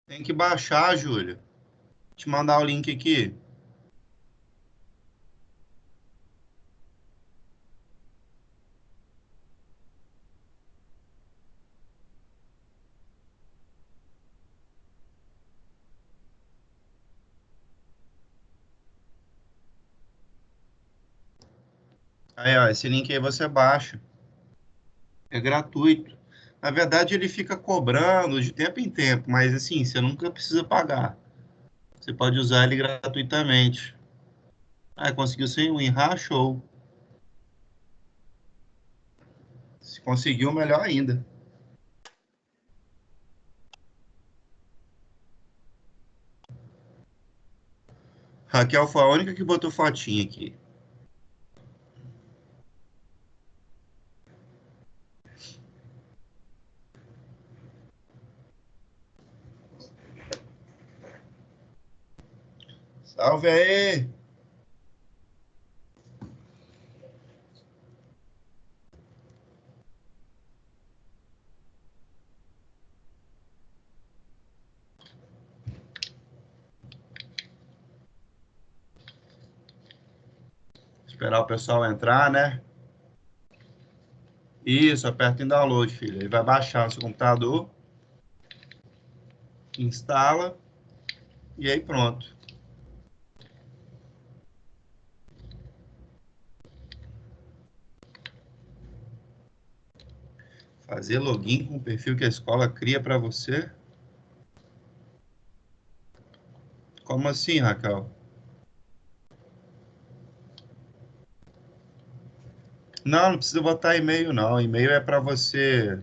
Tem que baixar, Júlia. Te mandar o link aqui. Aí, ó, esse link aí você baixa. É gratuito. Na verdade, ele fica cobrando de tempo em tempo, mas assim, você nunca precisa pagar. Você pode usar ele gratuitamente. Ah, conseguiu sem win, show. Se conseguiu, melhor ainda. Raquel foi a única que botou fotinha aqui. Salve aí! Esperar o pessoal entrar, né? Isso, aperta em download, filho. Ele vai baixar no seu computador, instala e aí pronto. Fazer login com o perfil que a escola cria para você? Como assim, Raquel? Não, não precisa botar e-mail, não. E-mail é para você.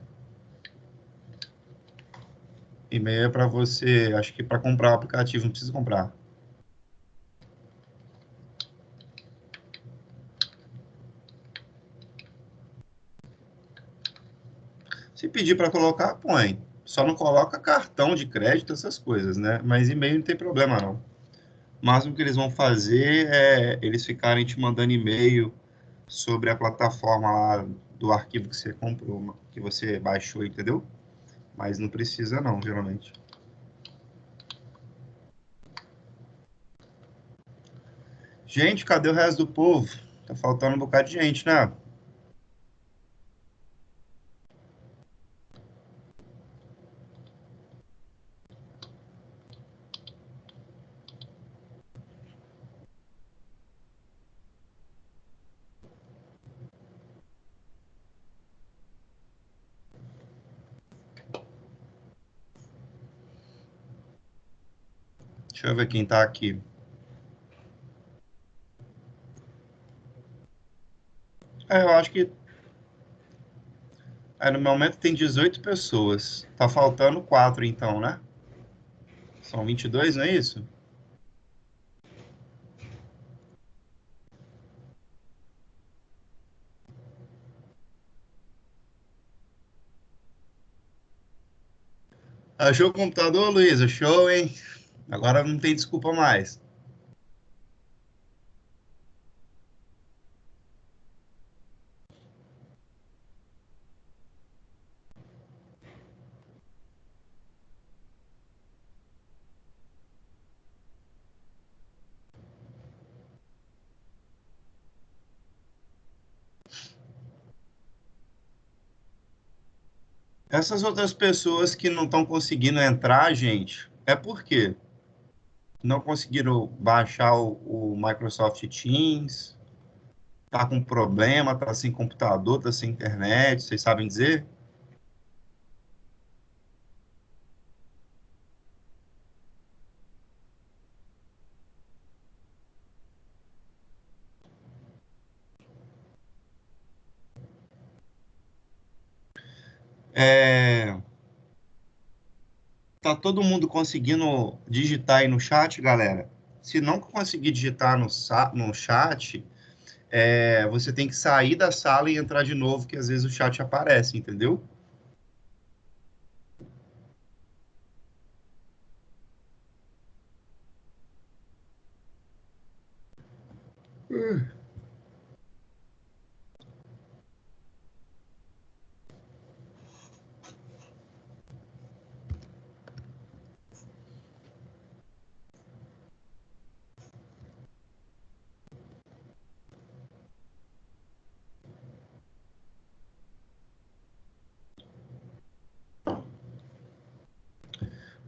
E-mail é para você, acho que para comprar o aplicativo, não precisa comprar. Se pedir para colocar, põe. Só não coloca cartão de crédito, essas coisas, né? Mas e-mail não tem problema, não. O máximo que eles vão fazer é eles ficarem te mandando e-mail sobre a plataforma lá do arquivo que você comprou, que você baixou, entendeu? Mas não precisa, não, geralmente. Gente, cadê o resto do povo? Tá faltando um bocado de gente, né? Deixa eu ver quem tá aqui. Eu acho que no momento tem 18 pessoas. Tá faltando 4, então, né? São 22, não é isso? Achou o computador, Luísa? Show, hein? Agora não tem desculpa mais. Essas outras pessoas que não estão conseguindo entrar, gente, é porque não conseguiram baixar o Microsoft Teams, tá com problema, tá sem computador, tá sem internet, vocês sabem dizer? É, tá todo mundo conseguindo digitar aí no chat, galera? Se não conseguir digitar no chat, você tem que sair da sala e entrar de novo, que às vezes o chat aparece, entendeu?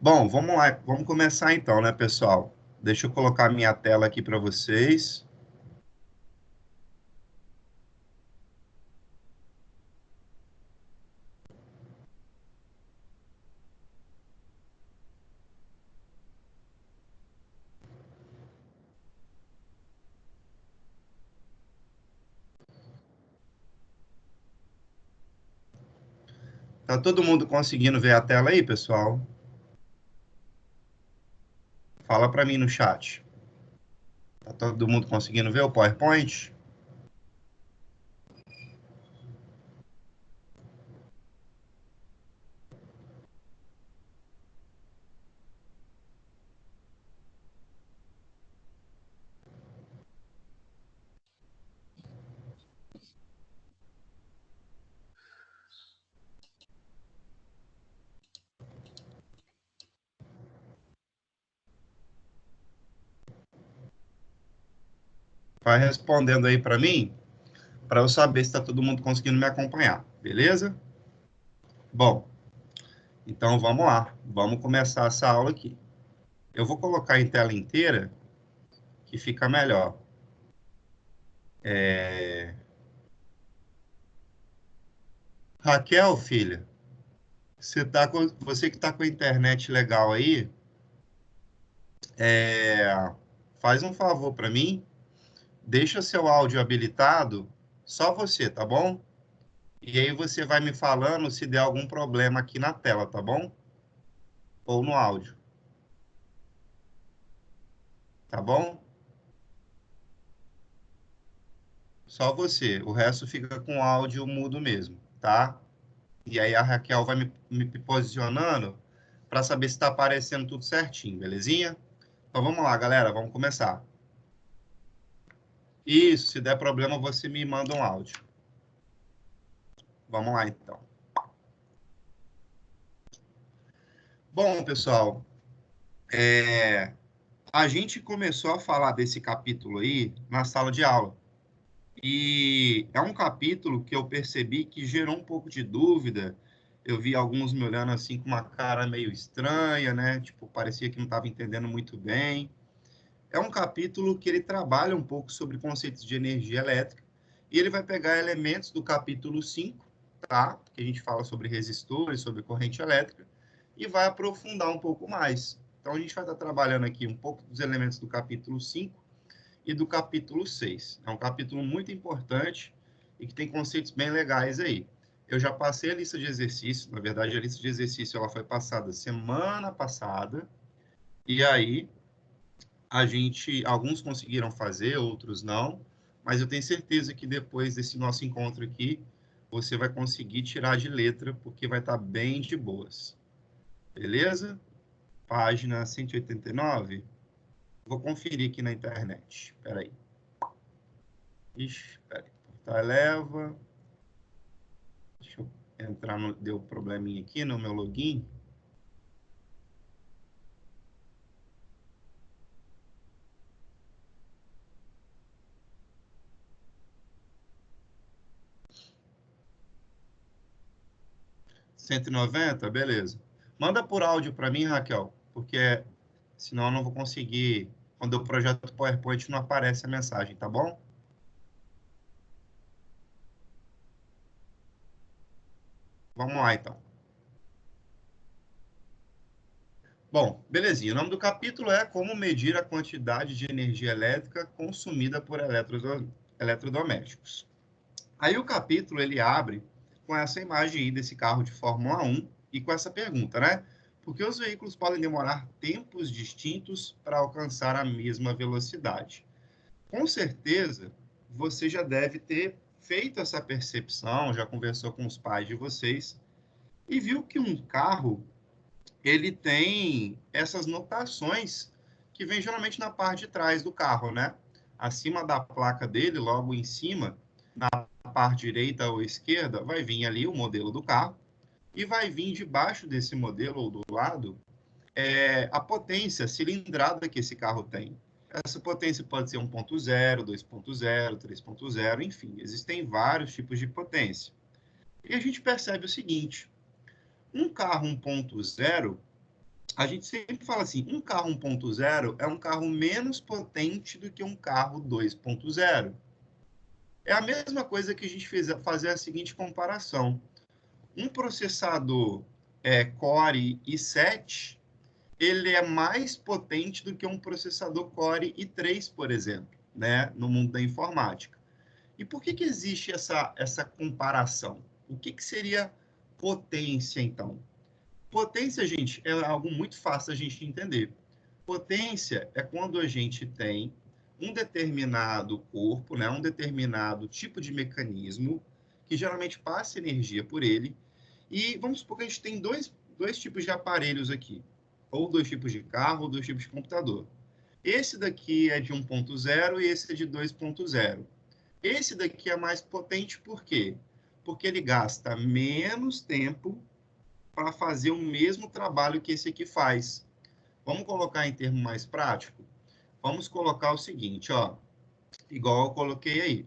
Bom, vamos lá, vamos começar então, né, pessoal? Deixa eu colocar a minha tela aqui para vocês. Tá todo mundo conseguindo ver a tela aí, pessoal? Fala para mim no chat. Tá todo mundo conseguindo ver o PowerPoint? Vai respondendo aí para mim, para eu saber se está todo mundo conseguindo me acompanhar, beleza? Bom, então vamos lá, vamos começar essa aula aqui. Eu vou colocar em tela inteira, que fica melhor. Raquel, filha, você que está com a internet legal aí, faz um favor para mim, deixa seu áudio habilitado, só você, tá bom? E aí você vai me falando se der algum problema aqui na tela, tá bom? Ou no áudio, tá bom? Só você. O resto fica com áudio mudo mesmo, tá? E aí a Raquel vai me posicionando para saber se está aparecendo tudo certinho, belezinha? Então vamos lá, galera, vamos começar. Isso, se der problema, você me manda um áudio. Vamos lá, então. Bom, pessoal, a gente começou a falar desse capítulo aí na sala de aula. E é um capítulo que eu percebi que gerou um pouco de dúvida. Eu vi alguns me olhando assim com uma cara meio estranha, né? Tipo, parecia que não estava entendendo muito bem. É um capítulo que ele trabalha um pouco sobre conceitos de energia elétrica e ele vai pegar elementos do capítulo 5, tá? Que a gente fala sobre resistores, sobre corrente elétrica, e vai aprofundar um pouco mais. Então, a gente vai estar trabalhando aqui um pouco dos elementos do capítulo 5 e do capítulo 6. É um capítulo muito importante e que tem conceitos bem legais aí. Eu já passei a lista de exercícios, na verdade, a lista de exercícios ela foi passada semana passada, e aí alguns conseguiram fazer, outros não, mas eu tenho certeza que depois desse nosso encontro aqui, você vai conseguir tirar de letra, porque vai estar bem de boas. Beleza? Página 189. Vou conferir aqui na internet. Espera aí. Ixi, espera aí. Portal eleva. Deixa eu entrar no... Deu probleminha aqui no meu login. 190, beleza. Manda por áudio para mim, Raquel, porque senão eu não vou conseguir. Quando eu projeto o PowerPoint, não aparece a mensagem, tá bom? Vamos lá, então. Bom, belezinha. O nome do capítulo é Como medir a quantidade de energia elétrica consumida por eletrodomésticos. Aí o capítulo ele abre com essa imagem aí desse carro de Fórmula 1 e com essa pergunta, né? Por que os veículos podem demorar tempos distintos para alcançar a mesma velocidade? Com certeza, você já deve ter feito essa percepção, já conversou com os pais de vocês e viu que um carro ele tem essas notações que vem geralmente na parte de trás do carro, né? Acima da placa dele, logo em cima, na parte direita ou esquerda, vai vir ali o modelo do carro e vai vir debaixo desse modelo ou do lado a potência, a cilindrada que esse carro tem. Essa potência pode ser 1.0, 2.0, 3.0, enfim, existem vários tipos de potência. E a gente percebe o seguinte: um carro 1.0 a gente sempre fala assim, um carro 1.0 é um carro menos potente do que um carro 2.0. É a mesma coisa que a gente fez fazer a seguinte comparação. Um processador Core i7, ele é mais potente do que um processador Core i3, por exemplo, né, no mundo da informática. E por que existe essa comparação? O que seria potência, então? Potência, gente, é algo muito fácil a gente entender. Potência é quando a gente tem um determinado corpo, né, um determinado tipo de mecanismo, que geralmente passa energia por ele, e vamos supor que a gente tem dois tipos de aparelhos aqui, ou dois tipos de carro, ou dois tipos de computador. Esse daqui é de 1.0 e esse é de 2.0. Esse daqui é mais potente por quê? Porque ele gasta menos tempo para fazer o mesmo trabalho que esse aqui faz. Vamos colocar em termo mais prático? Vamos colocar o seguinte, ó, igual eu coloquei aí.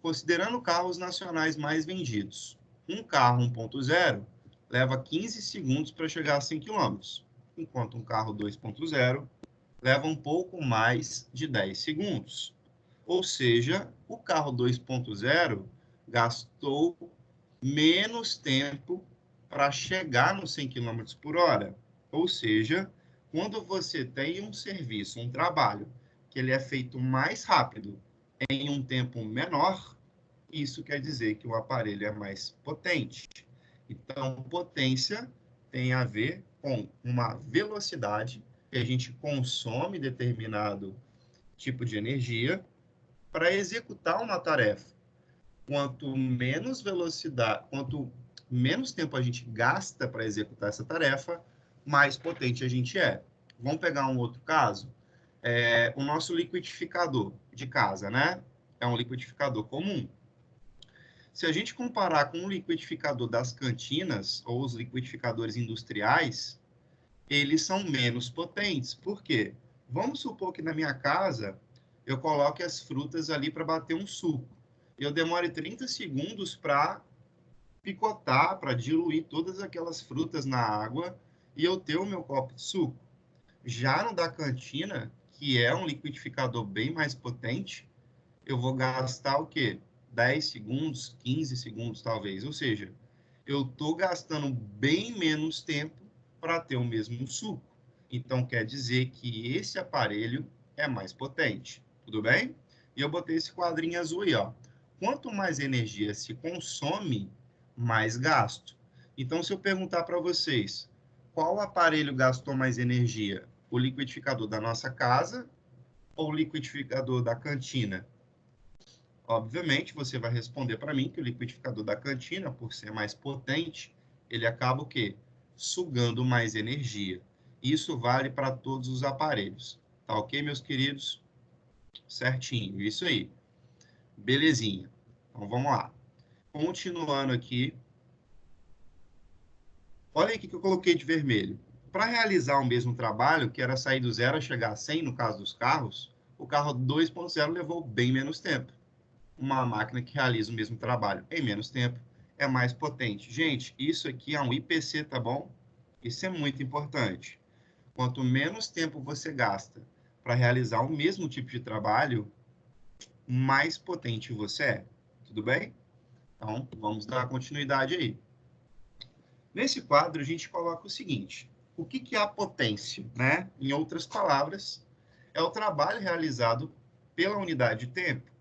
Considerando carros nacionais mais vendidos, um carro 1.0 leva 15 segundos para chegar a 100 km, enquanto um carro 2.0 leva um pouco mais de 10 segundos. Ou seja, o carro 2.0 gastou menos tempo para chegar nos 100 km por hora. Ou seja, quando você tem um serviço, um trabalho, que ele é feito mais rápido, em um tempo menor, isso quer dizer que o aparelho é mais potente. Então, potência tem a ver com uma velocidade que a gente consome determinado tipo de energia para executar uma tarefa. Quanto menos velocidade, quanto menos tempo a gente gasta para executar essa tarefa, mais potente a gente é. Vamos pegar um outro caso? O nosso liquidificador de casa, né? É um liquidificador comum. Se a gente comparar com o liquidificador das cantinas ou os liquidificadores industriais, eles são menos potentes. Por quê? Vamos supor que na minha casa eu coloque as frutas ali para bater um suco. Eu demore 30 segundos para picotar, para diluir todas aquelas frutas na água e eu ter o meu copo de suco. Já no da cantina, que é um liquidificador bem mais potente, eu vou gastar o quê? 10 segundos, 15 segundos talvez. Ou seja, eu estou gastando bem menos tempo para ter o mesmo suco. Então, quer dizer que esse aparelho é mais potente. Tudo bem? E eu botei esse quadrinho azul aí, ó. Quanto mais energia se consome, mais gasto. Então, se eu perguntar para vocês, qual aparelho gastou mais energia? O liquidificador da nossa casa ou o liquidificador da cantina? Obviamente, você vai responder para mim que o liquidificador da cantina, por ser mais potente, ele acaba o quê? Sugando mais energia. Isso vale para todos os aparelhos. Tá ok, meus queridos? Certinho, isso aí. Belezinha. Então, vamos lá. Continuando aqui. Olha aí o que eu coloquei de vermelho. Para realizar o mesmo trabalho, que era sair do zero a chegar a 100, no caso dos carros, o carro 2.0 levou bem menos tempo. Uma máquina que realiza o mesmo trabalho em menos tempo é mais potente. Gente, isso aqui é um IPC, tá bom? Isso é muito importante. Quanto menos tempo você gasta para realizar o mesmo tipo de trabalho, mais potente você é. Tudo bem? Então, vamos dar continuidade aí. Nesse quadro, a gente coloca o seguinte: o que é a potência? Né? Em outras palavras, é o trabalho realizado pela unidade de tempo.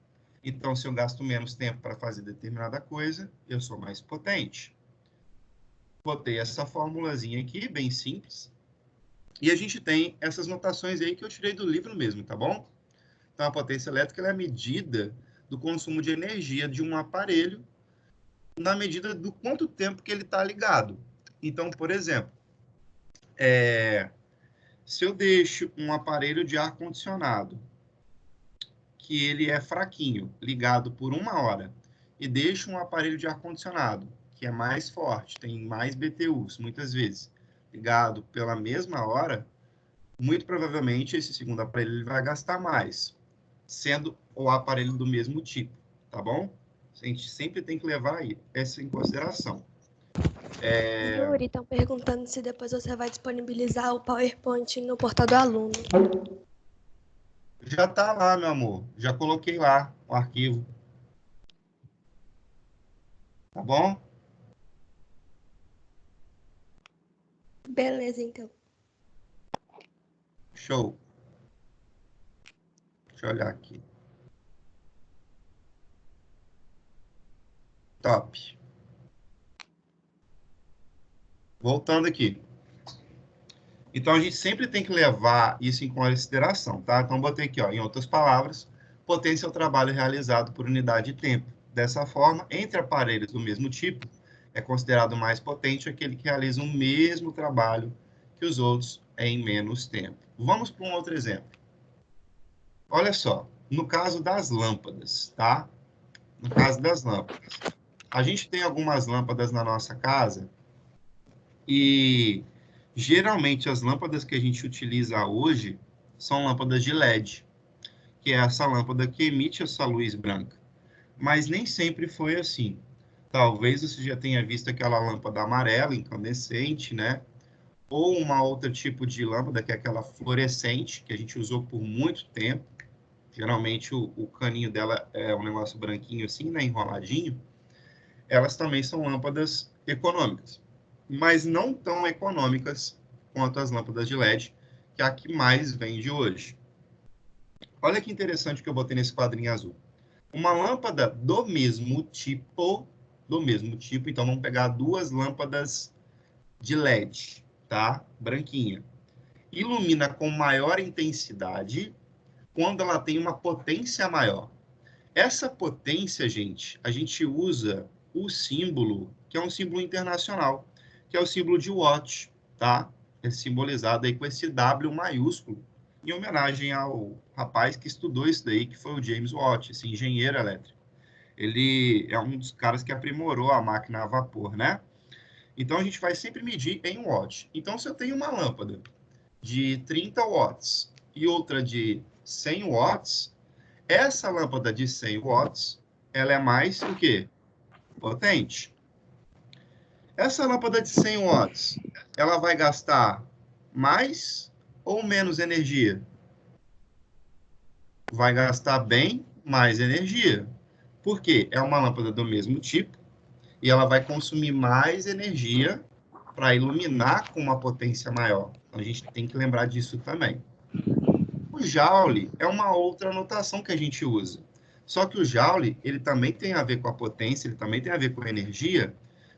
Então, se eu gasto menos tempo para fazer determinada coisa, eu sou mais potente. Botei essa formulazinha aqui, bem simples. E a gente tem essas notações aí que eu tirei do livro mesmo, tá bom? Então, a potência elétrica é a medida do consumo de energia de um aparelho na medida do quanto tempo que ele está ligado. Então, por exemplo, se eu deixo um aparelho de ar-condicionado que ele é fraquinho, ligado por 1 hora, e deixo um aparelho de ar-condicionado, que é mais forte, tem mais BTUs, muitas vezes, ligado pela mesma hora, muito provavelmente esse segundo aparelho ele vai gastar mais, sendo o aparelho do mesmo tipo, tá bom? A gente sempre tem que levar isso em consideração. Yuri, estão perguntando se depois você vai disponibilizar o PowerPoint no portal do aluno. Já está lá, meu amor. Já coloquei lá o arquivo. Tá bom? Beleza, então. Show. Deixa eu olhar aqui. Top. Voltando aqui. Então, a gente sempre tem que levar isso em consideração, tá? Então, botei aqui, ó, em outras palavras, potência é o trabalho realizado por unidade de tempo. Dessa forma, entre aparelhos do mesmo tipo, é considerado mais potente aquele que realiza o mesmo trabalho que os outros em menos tempo. Vamos para um outro exemplo. Olha só, no caso das lâmpadas, tá? No caso das lâmpadas. A gente tem algumas lâmpadas na nossa casa e geralmente as lâmpadas que a gente utiliza hoje são lâmpadas de LED, que é essa lâmpada que emite essa luz branca. Mas nem sempre foi assim. Talvez você já tenha visto aquela lâmpada amarela, incandescente, né? Ou uma outra tipo de lâmpada, que é aquela fluorescente, que a gente usou por muito tempo. Geralmente o caninho dela é um negócio branquinho assim, né? Enroladinho. Elas também são lâmpadas econômicas, mas não tão econômicas quanto as lâmpadas de LED, que é a que mais vende hoje. Olha que interessante que eu botei nesse quadrinho azul. Uma lâmpada do mesmo tipo, então vamos pegar duas lâmpadas de LED, tá? Branquinha. Ilumina com maior intensidade quando ela tem uma potência maior. Essa potência, gente, a gente usa o símbolo, que é um símbolo internacional, que é o símbolo de Watt, tá? É simbolizado aí com esse W maiúsculo, em homenagem ao rapaz que estudou isso daí, que foi o James Watt, esse engenheiro elétrico. Ele é um dos caras que aprimorou a máquina a vapor, né? Então, a gente vai sempre medir em Watt. Então, se eu tenho uma lâmpada de 30 watts e outra de 100 watts, essa lâmpada de 100 watts, ela é mais o quê? Potente. Essa lâmpada de 100 watts, ela vai gastar mais ou menos energia? Vai gastar bem mais energia. Por quê? É uma lâmpada do mesmo tipo e ela vai consumir mais energia para iluminar com uma potência maior. Então, a gente tem que lembrar disso também. O Joule é uma outra notação que a gente usa. Só que o Joule, ele também tem a ver com a potência, ele também tem a ver com a energia,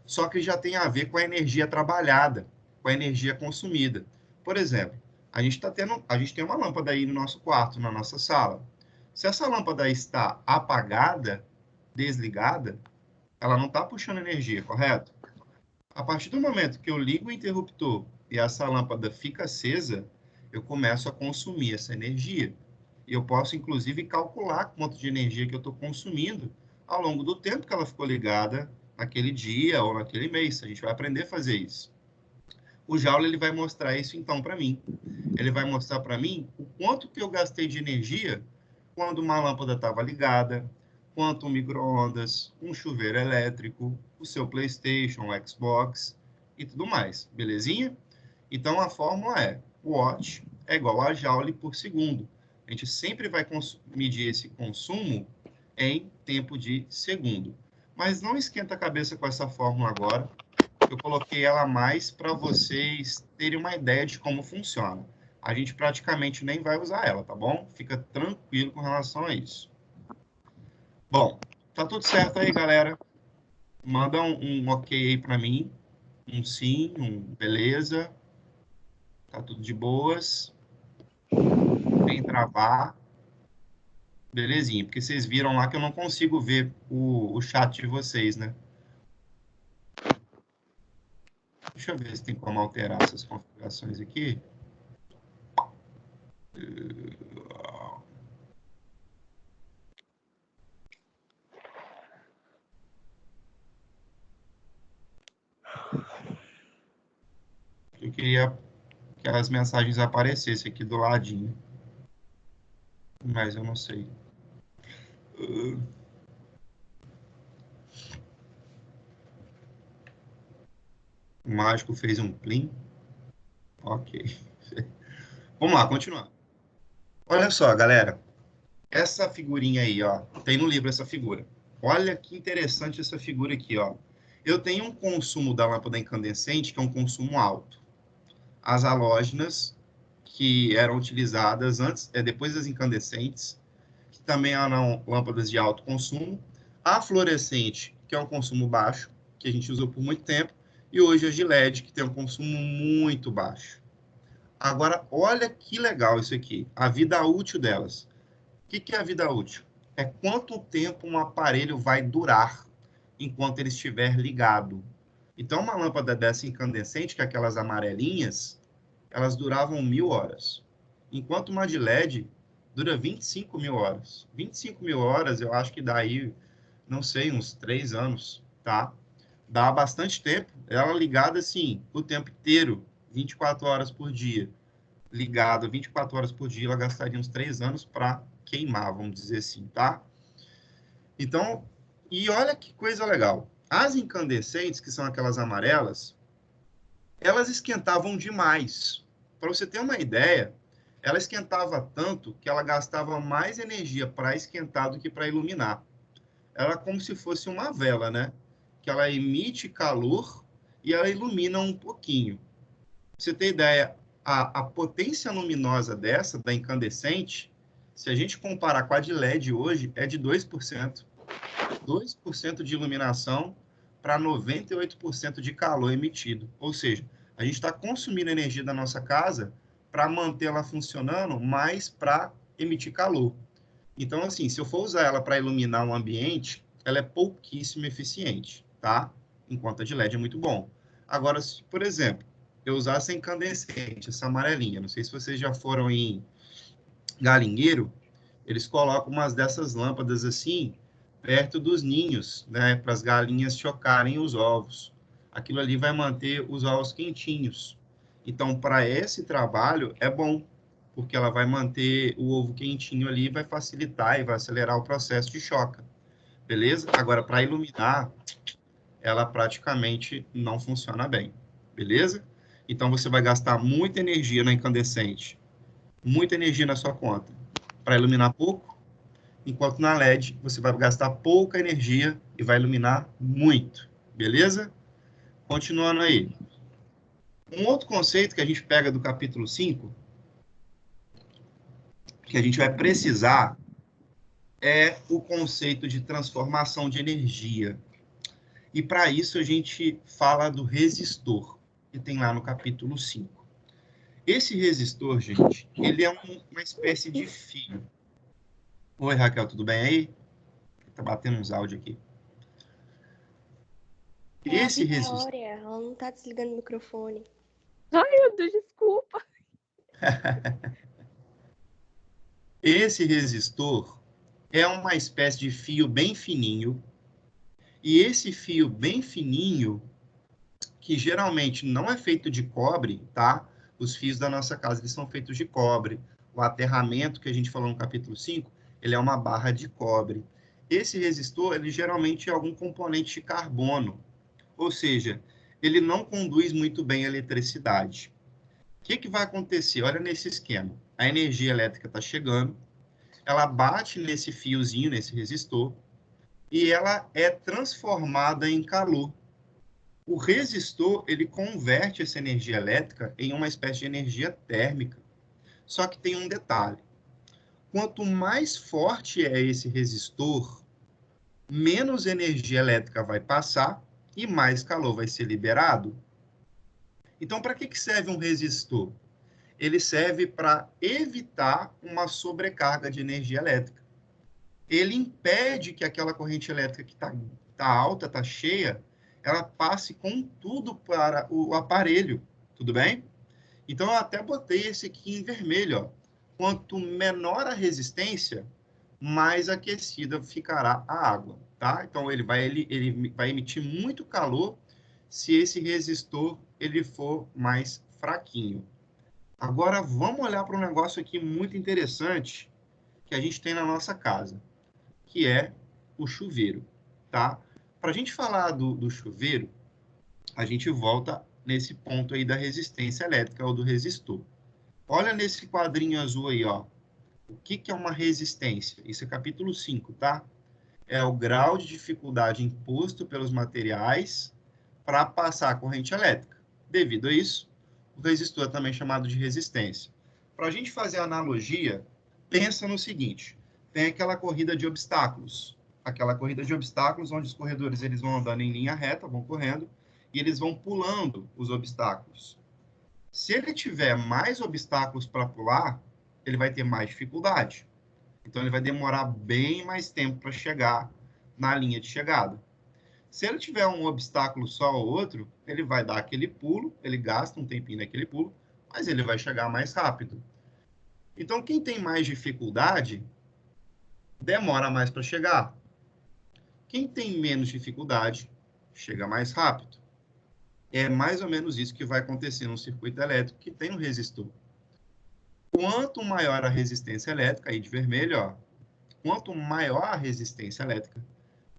só que já tem a ver com a energia trabalhada, com a energia consumida. Por exemplo, a gente tem uma lâmpada aí no nosso quarto, na nossa sala. Se essa lâmpada está apagada, desligada, ela não está puxando energia, correto? A partir do momento que eu ligo o interruptor e essa lâmpada fica acesa, eu começo a consumir essa energia. E eu posso, inclusive, calcular quanto de energia que eu estou consumindo ao longo do tempo que ela ficou ligada naquele dia ou naquele mês. A gente vai aprender a fazer isso. O Joule ele vai mostrar isso, então, para mim. Ele vai mostrar para mim o quanto que eu gastei de energia quando uma lâmpada estava ligada, quanto um micro-ondas, um chuveiro elétrico, o seu PlayStation, o Xbox e tudo mais, belezinha? Então, a fórmula é Watt é igual a Joule por segundo. A gente sempre vai medir esse consumo em tempo de segundo. Mas não esquenta a cabeça com essa fórmula agora. Eu coloquei ela mais para vocês terem uma ideia de como funciona. A gente praticamente nem vai usar ela, tá bom? Fica tranquilo com relação a isso. Bom, tá tudo certo aí, galera? Manda um ok aí para mim. Um sim, um beleza. Tá tudo de boas. Sem travar. Belezinha, porque vocês viram lá que eu não consigo ver o chat de vocês, né? Deixa eu ver se tem como alterar essas configurações aqui. Eu queria que as mensagens aparecessem aqui do ladinho, mas eu não sei. O mágico fez um plim. Ok. Vamos lá, continuar. Olha só, galera. Essa figurinha aí, ó. Tem no livro essa figura. Olha que interessante essa figura aqui, ó. Eu tenho um consumo da lâmpada incandescente que é um consumo alto. As halógenas, que eram utilizadas antes, depois das incandescentes, que também eram lâmpadas de alto consumo. A fluorescente, que é um consumo baixo, que a gente usou por muito tempo. E hoje a de LED, que tem um consumo muito baixo. Agora, olha que legal isso aqui, a vida útil delas. O que é a vida útil? É quanto tempo um aparelho vai durar enquanto ele estiver ligado. Então, uma lâmpada dessa incandescente, que é aquelas amarelinhas, elas duravam 1.000 horas. Enquanto uma de LED dura 25 mil horas. 25 mil horas, eu acho que dá aí, não sei, uns 3 anos, tá? Dá bastante tempo. Ela ligada, assim, o tempo inteiro, 24 horas por dia. Ligada 24 horas por dia, ela gastaria uns 3 anos para queimar, vamos dizer assim, tá? Então, e olha que coisa legal. As incandescentes, que são aquelas amarelas, elas esquentavam demais. Para você ter uma ideia, ela esquentava tanto que ela gastava mais energia para esquentar do que para iluminar. Ela é como se fosse uma vela, né? Que ela emite calor e ela ilumina um pouquinho. Pra você ter ideia, a potência luminosa dessa, da incandescente, se a gente comparar com a de LED hoje, é de 2%. 2% de iluminação para 98% de calor emitido. Ou seja, a gente está consumindo energia da nossa casa para mantê-la funcionando, mas para emitir calor. Então, assim, se eu for usar ela para iluminar um ambiente, ela é pouquíssimo eficiente, tá? Enquanto a de LED é muito bom. Agora, se, por exemplo, eu usar essa incandescente, essa amarelinha, não sei se vocês já foram em galinheiro, eles colocam umas dessas lâmpadas assim, perto dos ninhos, né, para as galinhas chocarem os ovos. Aquilo ali vai manter os ovos quentinhos. Então, para esse trabalho, é bom, porque ela vai manter o ovo quentinho ali, vai facilitar e vai acelerar o processo de choca. Beleza? Agora, para iluminar, ela praticamente não funciona bem. Beleza? Então, você vai gastar muita energia na incandescente, muita energia na sua conta, para iluminar pouco, enquanto na LED você vai gastar pouca energia e vai iluminar muito, beleza? Continuando aí. Um outro conceito que a gente pega do capítulo 5, que a gente vai precisar, é o conceito de transformação de energia. E para isso a gente fala do resistor, que tem lá no capítulo 5. Esse resistor, gente, ele é uma espécie de fio. Oi, Raquel, tudo bem aí? Tá batendo uns áudios aqui. É a Esse resistor, Vitória, ela não tá desligando o microfone. Ai, meu Deus, desculpa. esse resistor é uma espécie de fio bem fininho, e esse fio bem fininho, que geralmente não é feito de cobre, tá? Os fios da nossa casa, eles são feitos de cobre. O aterramento que a gente falou no capítulo 5, ele é uma barra de cobre. Esse resistor, ele geralmente é algum componente de carbono, ou seja, ele não conduz muito bem a eletricidade. O que vai acontecer? Olha nesse esquema. A energia elétrica está chegando, ela bate nesse fiozinho, nesse resistor, e ela é transformada em calor. O resistor, ele converte essa energia elétrica em uma espécie de energia térmica. Só que tem um detalhe. Quanto mais forte é esse resistor, menos energia elétrica vai passar e mais calor vai ser liberado. Então, para que serve um resistor? Ele serve para evitar uma sobrecarga de energia elétrica. Ele impede que aquela corrente elétrica que está alta, está cheia, ela passe com tudo para o aparelho, tudo bem? Então, eu até botei esse aqui em vermelho, ó. Quanto menor a resistência, mais aquecida ficará a água, tá? Então, ele vai emitir muito calor se esse resistor ele for mais fraquinho. Agora, vamos olhar para um negócio aqui muito interessante que a gente tem na nossa casa, que é o chuveiro, tá? Para a gente falar do chuveiro, a gente volta nesse ponto aí da resistência elétrica ou do resistor. Olha nesse quadrinho azul aí, ó. O que é uma resistência? Isso é capítulo 5, tá? É o grau de dificuldade imposto pelos materiais para passar a corrente elétrica. Devido a isso, o resistor é também chamado de resistência. Para a gente fazer a analogia, pensa no seguinte: tem aquela corrida de obstáculos. Aquela corrida de obstáculos onde os corredores eles vão andando em linha reta, vão correndo, e eles vão pulando os obstáculos. Se ele tiver mais obstáculos para pular, ele vai ter mais dificuldade. Então, ele vai demorar bem mais tempo para chegar na linha de chegada. Se ele tiver um obstáculo só ou outro, ele vai dar aquele pulo, ele gasta um tempinho naquele pulo, mas ele vai chegar mais rápido. Então, quem tem mais dificuldade, demora mais para chegar. Quem tem menos dificuldade, chega mais rápido. É mais ou menos isso que vai acontecer no circuito elétrico que tem um resistor. Quanto maior a resistência elétrica, aí de vermelho, ó, quanto maior a resistência elétrica,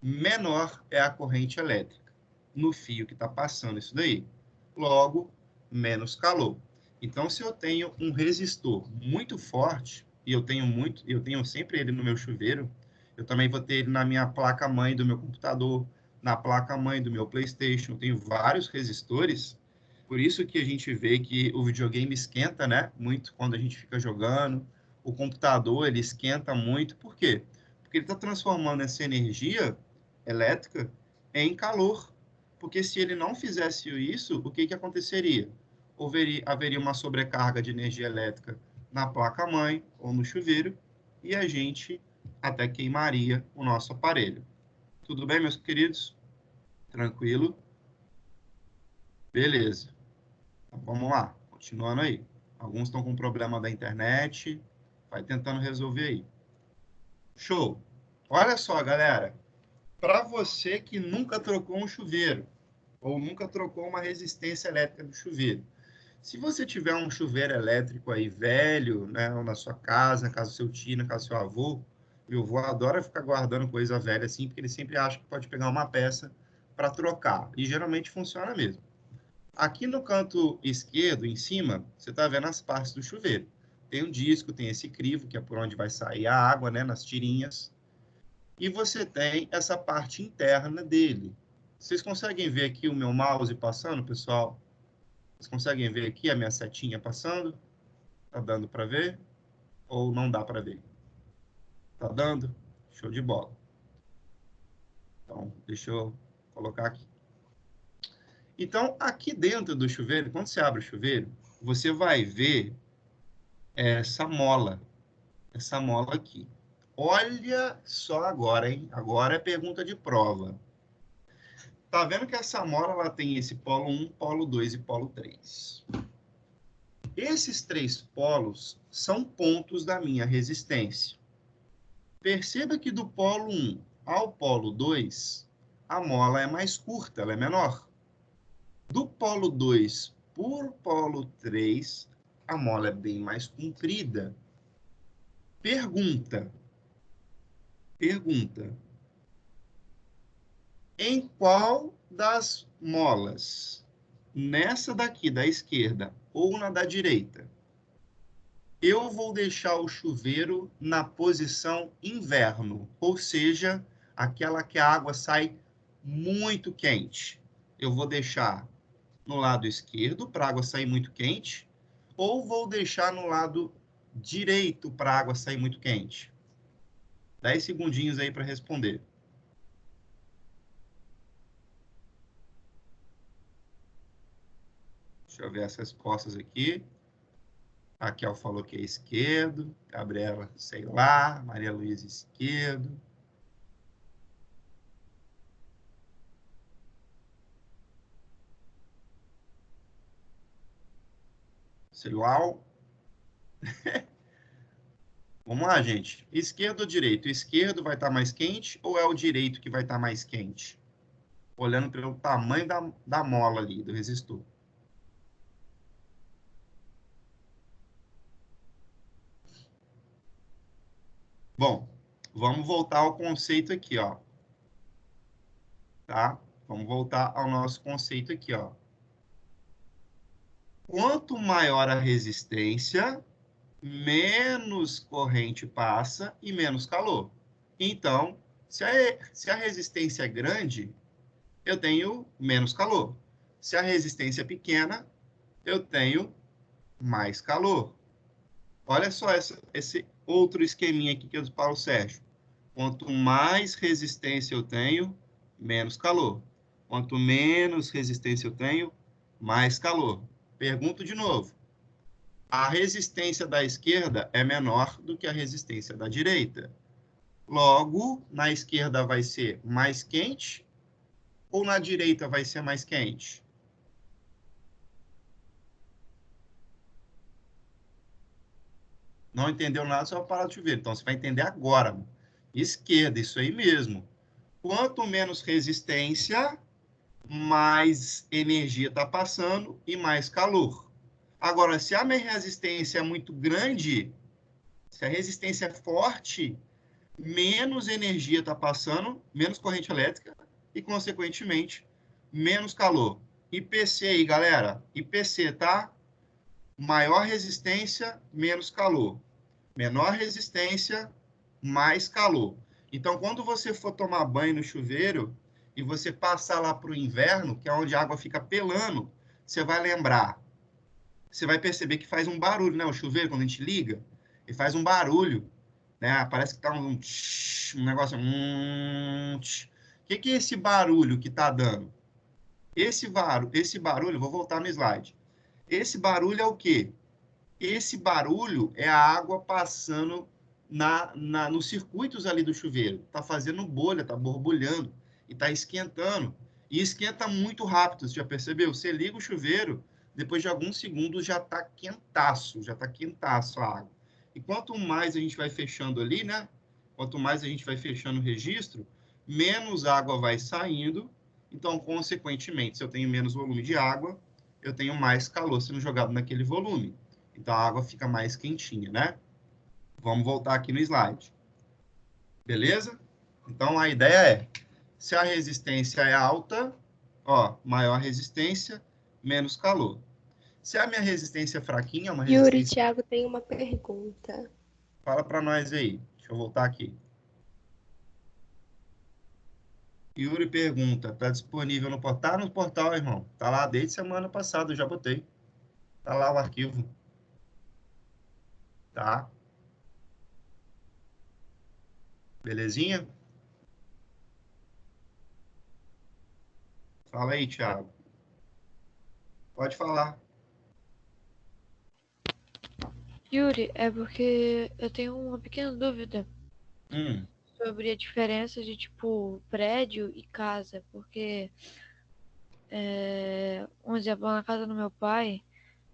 menor é a corrente elétrica no fio que está passando isso daí. Logo, menos calor. Então, se eu tenho um resistor muito forte, e eu tenho sempre ele no meu chuveiro, eu também vou ter ele na minha placa-mãe do meu computador, na placa-mãe do meu PlayStation, eu tenho vários resistores, por isso que a gente vê que o videogame esquenta, né, muito quando a gente fica jogando, o computador, ele esquenta muito, por quê? Porque ele está transformando essa energia elétrica em calor, porque se ele não fizesse isso, o que aconteceria? Haveria uma sobrecarga de energia elétrica na placa-mãe ou no chuveiro, e a gente até queimaria o nosso aparelho. Tudo bem, meus queridos? Tranquilo? Beleza. Então, vamos lá, continuando aí. Alguns estão com problema da internet, vai tentando resolver aí. Show! Olha só, galera. Para você que nunca trocou um chuveiro, ou nunca trocou uma resistência elétrica do chuveiro, se você tiver um chuveiro elétrico aí velho, né, ou na sua casa, na casa do seu tio, na casa do seu avô, meu avô adora ficar guardando coisa velha assim, porque ele sempre acha que pode pegar uma peça para trocar, e geralmente funciona mesmo. Aqui no canto esquerdo, em cima, você está vendo as partes do chuveiro. Tem um disco, tem esse crivo, que é por onde vai sair a água, né, nas tirinhas, e você tem essa parte interna dele. Vocês conseguem ver aqui o meu mouse passando, pessoal? Vocês conseguem ver aqui a minha setinha passando? Tá dando para ver? Ou não dá para ver? Tá dando? Show de bola. Então, deixa eu colocar aqui. Então, aqui dentro do chuveiro, quando você abre o chuveiro, você vai ver essa mola aqui. Olha só agora, hein? Agora é pergunta de prova. Tá vendo que essa mola ela tem esse polo 1, polo 2 e polo 3. Esses três polos são pontos da minha resistência. Perceba que do polo 1 ao polo 2, a mola é mais curta, ela é menor. Do polo 2 por polo 3, a mola é bem mais comprida. Pergunta. Em qual das molas, nessa daqui da esquerda ou na da direita, eu vou deixar o chuveiro na posição inverno, ou seja, aquela que a água sai muito quente? Eu vou deixar no lado esquerdo para a água sair muito quente, ou vou deixar no lado direito para a água sair muito quente? 10 segundinhos aí para responder. Deixa eu ver as respostas aqui. Raquel falou que é esquerdo. Gabriela, sei lá. Maria Luísa, esquerdo. Silual. Vamos lá, gente. Esquerdo ou direito? O esquerdo vai estar mais quente ou é o direito que vai estar mais quente? Olhando pelo tamanho da mola ali, do resistor. Bom, vamos voltar ao conceito aqui, ó. Tá? Vamos voltar ao nosso conceito aqui, ó. Quanto maior a resistência, menos corrente passa e menos calor. Então, se a resistência é grande, eu tenho menos calor. Se a resistência é pequena, eu tenho mais calor. Olha só esse outro esqueminha aqui que é do Paulo Sérgio. Quanto mais resistência eu tenho, menos calor. Quanto menos resistência eu tenho, mais calor. Pergunto de novo. A resistência da esquerda é menor do que a resistência da direita. Logo, na esquerda vai ser mais quente ou na direita vai ser mais quente? Não entendeu nada, só parar de chuveiro. Então, você vai entender agora. Esquerda, isso aí mesmo. Quanto menos resistência, mais energia está passando e mais calor. Agora, se a minha resistência é muito grande, se a resistência é forte, menos energia está passando, menos corrente elétrica e, consequentemente, menos calor. IPC aí, galera. IPC, tá? Maior resistência, menos calor. Menor resistência, mais calor. Então, quando você for tomar banho no chuveiro e você passar lá para o inverno, que é onde a água fica pelando, você vai lembrar. Você vai perceber que faz um barulho, né? O chuveiro, quando a gente liga, ele faz um barulho, né? Parece que tá um negócio. O que é esse barulho que tá dando? Esse barulho, vou voltar no slide. Esse barulho é o quê? Esse barulho é a água passando nos circuitos ali do chuveiro. Está fazendo bolha, está borbulhando e está esquentando. E esquenta muito rápido, você já percebeu? Você liga o chuveiro, depois de alguns segundos já está quentaço a água. E quanto mais a gente vai fechando ali, né? Quanto mais a gente vai fechando o registro, menos água vai saindo. Então, consequentemente, se eu tenho menos volume de água, eu tenho mais calor sendo jogado naquele volume. Então, a água fica mais quentinha, né? Vamos voltar aqui no slide. Beleza? Então, a ideia é, se a resistência é alta, ó, maior resistência, menos calor. Se a minha resistência é fraquinha, uma Yuri, resistência... Thiago tem uma pergunta. Fala para nós aí. Deixa eu voltar aqui. Yuri pergunta, tá disponível no portal? Tá no portal, irmão. Tá lá desde semana passada, eu já botei. Tá lá o arquivo. Tá? Belezinha? Fala aí, Thiago. Pode falar. Yuri, é porque eu tenho uma pequena dúvida Hum. sobre a diferença de, tipo, prédio e casa. Porque, um exemplo, na casa do meu pai,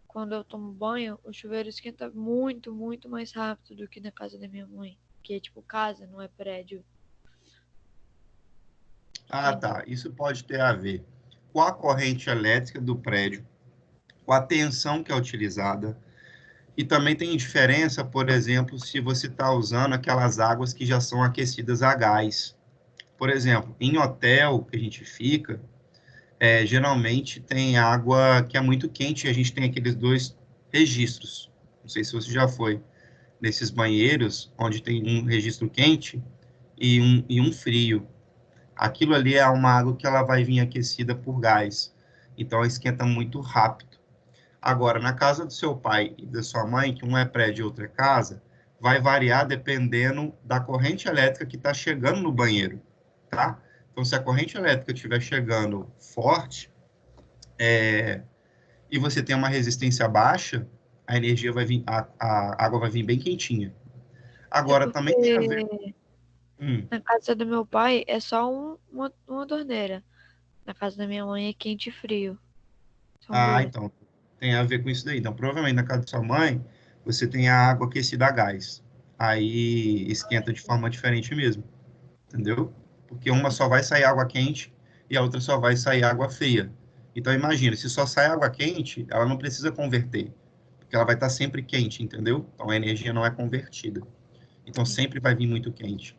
quando eu tomo banho, o chuveiro esquenta muito, muito mais rápido do que na casa da minha mãe. Que é, tipo, casa, não é prédio. Ah, tá. Isso pode ter a ver com a corrente elétrica do prédio, com a tensão que é utilizada. E também tem diferença, por exemplo, se você está usando aquelas águas que já são aquecidas a gás. Por exemplo, em hotel que a gente fica, geralmente tem água que é muito quente e a gente tem aqueles dois registros. Não sei se você já foi nesses banheiros, onde tem um registro quente e um frio. Aquilo ali é uma água que ela vai vir aquecida por gás. Então, ela esquenta muito rápido. Agora, na casa do seu pai e da sua mãe, que um é prédio e outro é casa, vai variar dependendo da corrente elétrica que está chegando no banheiro, tá? Então, se a corrente elétrica estiver chegando forte, e você tem uma resistência baixa, a energia vai vir, a água vai vir bem quentinha. É Agora, também tem a ver... porque na casa do meu pai é só uma torneira. Na casa da minha mãe é quente e frio. São Ah, duas. então, tem a ver com isso daí. Então, provavelmente na casa da sua mãe, você tem a água aquecida a gás. Aí esquenta de forma diferente mesmo, entendeu? Porque uma só vai sair água quente e a outra só vai sair água fria. Então, imagina, se só sai água quente, ela não precisa converter, porque ela vai estar sempre quente, entendeu? Então, a energia não é convertida. Então, sempre vai vir muito quente.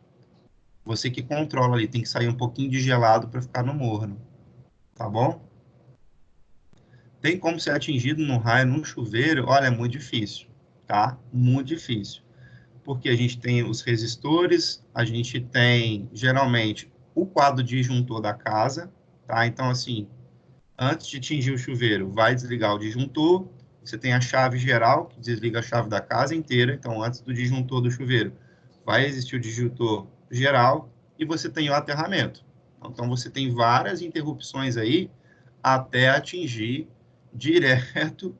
Você que controla ali, tem que sair um pouquinho de gelado para ficar no morno, tá bom? tem como ser atingido no raio, num chuveiro? Olha, é muito difícil, tá? Muito difícil. Porque a gente tem os resistores, a gente tem, geralmente, o quadro disjuntor da casa, tá? Então, assim, antes de atingir o chuveiro, vai desligar o disjuntor, você tem a chave geral, que desliga a chave da casa inteira, então, antes do disjuntor do chuveiro, vai existir o disjuntor geral, e você tem o aterramento. Então, você tem várias interrupções aí, até atingir direto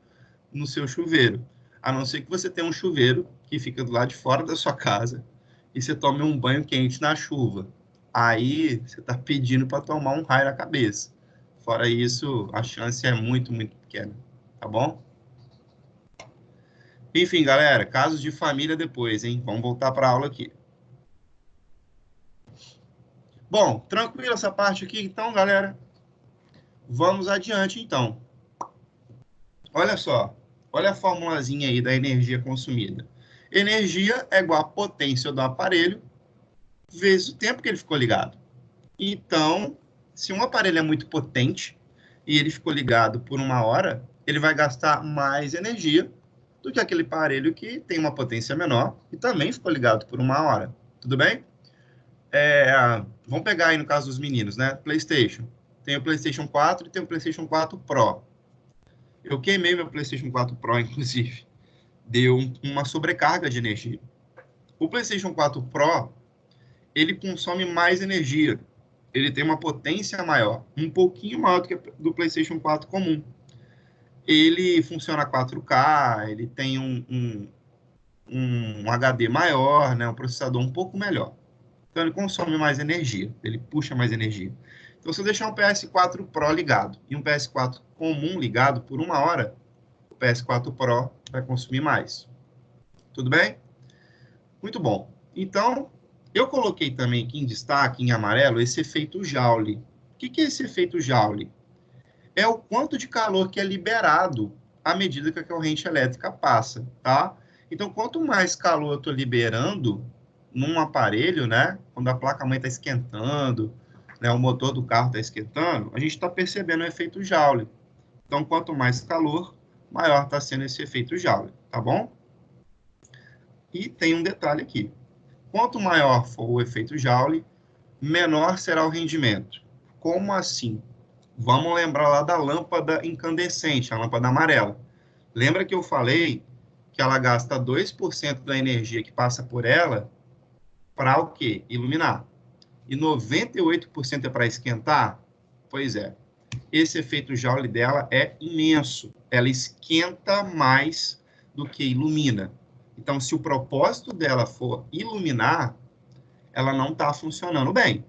no seu chuveiro. A não ser que você tenha um chuveiro que fica do lado de fora da sua casa e você tome um banho quente na chuva. Aí você está pedindo para tomar um raio na cabeça. Fora isso, a chance é muito, muito pequena. Tá bom? Enfim, galera, casos de família depois, hein? Vamos voltar para a aula aqui. Bom, tranquilo essa parte aqui, então, galera. Vamos adiante, então. Olha só, olha a formulazinha aí da energia consumida. Energia é igual a potência do aparelho vezes o tempo que ele ficou ligado. Então, se um aparelho é muito potente e ele ficou ligado por 1 hora, ele vai gastar mais energia do que aquele aparelho que tem uma potência menor e também ficou ligado por 1 hora. Tudo bem? Vamos pegar aí no caso dos meninos, né? PlayStation. Tem o PlayStation 4 e tem o PlayStation 4 Pro. Eu queimei meu PlayStation 4 Pro, inclusive. Deu uma sobrecarga de energia. O PlayStation 4 Pro, ele consome mais energia. Ele tem uma potência maior, um pouquinho maior do que do PlayStation 4 comum. Ele funciona 4K, ele tem um HD maior, né, um processador um pouco melhor. Então, ele consome mais energia, ele puxa mais energia. Então, se eu deixar um PS4 Pro ligado e um PS4 comum ligado por 1 hora, o PS4 Pro vai consumir mais. Tudo bem? Muito bom. Então, eu coloquei também aqui em destaque, em amarelo, esse efeito Joule. O que é esse efeito Joule? É o quanto de calor que é liberado à medida que a corrente elétrica passa, tá? Então, quanto mais calor eu estou liberando num aparelho, né? Quando a placa-mãe está esquentando, né? O motor do carro está esquentando, a gente está percebendo o efeito Joule. Então, quanto mais calor, maior está sendo esse efeito Joule, tá bom? E tem um detalhe aqui. Quanto maior for o efeito Joule, menor será o rendimento. Como assim? Vamos lembrar lá da lâmpada incandescente, a lâmpada amarela. Lembra que eu falei que ela gasta 2% da energia que passa por ela para o quê? Iluminar. E 98% é para esquentar? Pois é. Esse efeito Joule dela é imenso. Ela esquenta mais do que ilumina. Então, se o propósito dela for iluminar, ela não está funcionando bem.